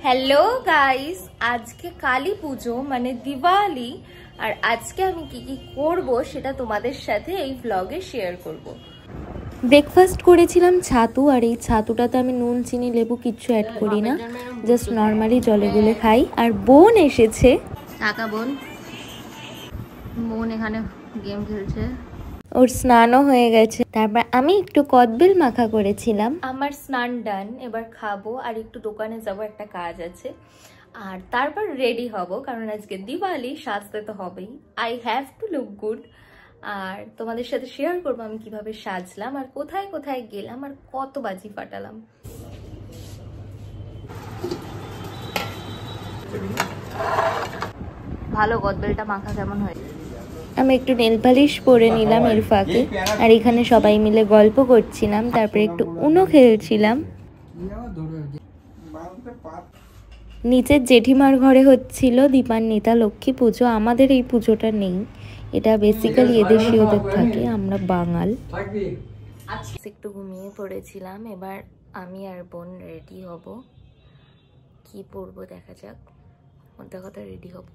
Hello guys, আজকে কালী পুজো মানে দিওয়ালি। আর আজকে আমি কি কি করব সেটা তোমাদের সাথে এই ব্লগে শেয়ার করব। ব্রেকফাস্ট করেছিলাম ছাতু, আর এই ছাতুটাতে আমি নুন চিনি লেবু কিচ্ছু অ্যাড করি না, জাস্ট নর্মালি জলে গুলে খাই। আর বোন এসেছে, টাকা বোন এখানে গেম খেলছে, ওর স্নানও হয়ে গেছে। তারপর আমি একটু কদবেল মাখা করেছিলাম। আমার স্নান ডান, এবার খাবো আর একটু দোকানে যাব, একটা কাজ আছে। আর তারপর রেডি হব, কারণ আজকে দিওয়ালি, সাজতে তো হবেই। I have to look good. আর তোমাদের সাথে শেয়ার করবো আমি কিভাবে সাজলাম আর কোথায় কোথায় গেলাম আর কত বাজি ফাটালাম। ভালো কদবেলটা মাখা কেমন হয়। আমি একটু নেল পালিশ পরে নিলাম এর ফাঁকে, আর এখানে সবাই মিলে গল্প করছিলাম, তারপরে একটু উনো খেলছিলাম। নিচের জেঠিমার ঘরে হচ্ছিল দীপান্বিতা লক্ষ্মী পুজো। আমাদের এই পুজোটা নেই, এটা বেসিক্যালি এদেশীয়দের থাকে, আমরা বাঙাল। একটু ঘুমিয়ে পড়েছিলাম। এবার আমি আর বোন রেডি হব, কি পরবো দেখা যাক, কোনটা কথা রেডি হব।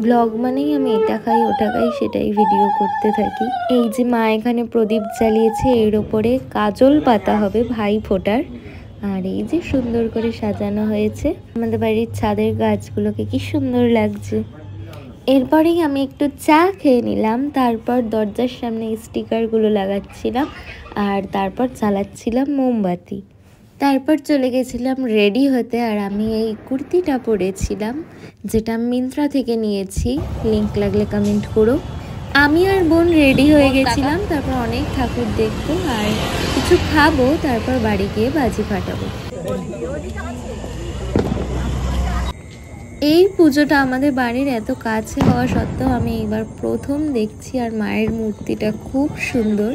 ব্লগ মানেই আমি এটা খাই ওটা খাই সেটাই ভিডিও করতে থাকি। এই যে মা এখানে প্রদীপ জ্বালিয়েছে, এর ওপরে কাজল পাতা হবে ভাই ফোটার। আর এই যে সুন্দর করে সাজানো হয়েছে আমাদের বাড়ির ছাদের গাছগুলোকে, কি সুন্দর লাগছে। এরপরেই আমি একটু চা খেয়ে নিলাম, তারপর দরজার সামনে স্টিকারগুলো লাগাচ্ছিলাম, আর তারপর চালাচ্ছিলাম মোমবাতি। তারপর চলে গেছিলাম রেডি হতে। আর আমি এই কুর্তিটা পরেছিলাম, যেটা মিন্ত্রা থেকে নিয়েছি, লিংক লাগলে কমেন্ট করো। আমি আর বোন রেডি হয়ে গেছিলাম, তারপর অনেক ঠাকুর দেখবো আর কিছু খাবো, তারপর বাড়ি গিয়ে বাজি ফাটাবো। এই পুজোটা আমাদের বাড়ির এত কাছে হওয়া সত্ত্বেও আমি এবার প্রথম দেখছি, আর মায়ের মূর্তিটা খুব সুন্দর।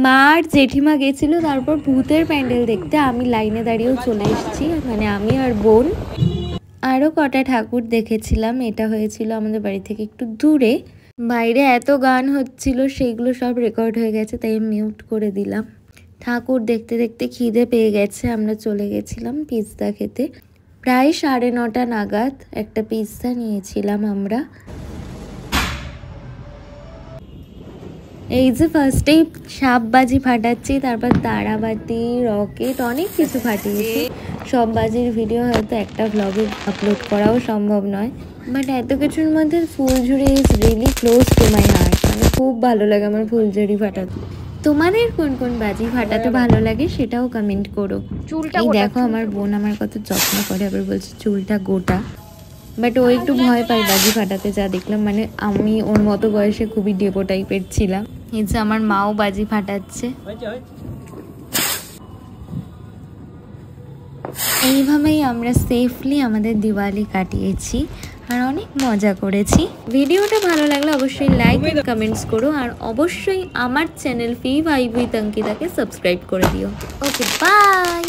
মা আর জেঠিমা গেছিল তারপর ভূতের প্যান্ডেল দেখতে, আমি লাইনে দাঁড়িয়েও চলে এসেছি, মানে আমি আর বোন। আরও কটা ঠাকুর দেখেছিলাম, এটা হয়েছিল আমাদের বাড়ি থেকে একটু দূরে। বাইরে এত গান হচ্ছিল, সেইগুলো সব রেকর্ড হয়ে গেছে, তাই মিউট করে দিলাম। ঠাকুর দেখতে দেখতে খিদে পেয়ে গেছে, আমরা চলে গেছিলাম পিৎজা খেতে। প্রায় 9:30 নাগাদ একটা পিৎজা নিয়েছিলাম আমরা। এই যে ফার্স্টেই সাপ বাজি ফাটাচ্ছি, তারপর তারাবাতি, রকেট, অনেক কিছু ফাটিয়েছি। সব বাজির ভিডিও হয়তো একটা ব্লগে আপলোড করাও সম্ভব নয়, বাট এত কিছুর মধ্যে ফুলঝুরি is really close to my heart. মানে খুব ভালো লাগে আমার ফুলঝুরি ফাটাতে। তোমাদের কোন কোন বাজি ফাটাতে ভালো লাগে সেটাও কমেন্ট করো। এই দেখো আমার বোন আমার কত যত্ন করে, আবার বলছে চুলটা গোটা, বাট ও একটু ভয় পায় বাজি ফাটাতে, যা দেখলাম। মানে আমি ওর মতো বয়সে খুবই ডেপো টাইপের ছিলাম। এই যে আমার মাও বাজি ফাটাচ্ছে। এইভাবেই আমরা সেফলি আমাদের দিওয়ালি কাটিয়েছি আর অনেক মজা করেছি। ভিডিওটা ভালো লাগলে অবশ্যই লাইক এন্ড কমেন্টস করো, আর অবশ্যই আমার চ্যানেল ফি ভাইব উইথ অঙ্কিতাকে সাবস্ক্রাইব করে দিও। Okay, by.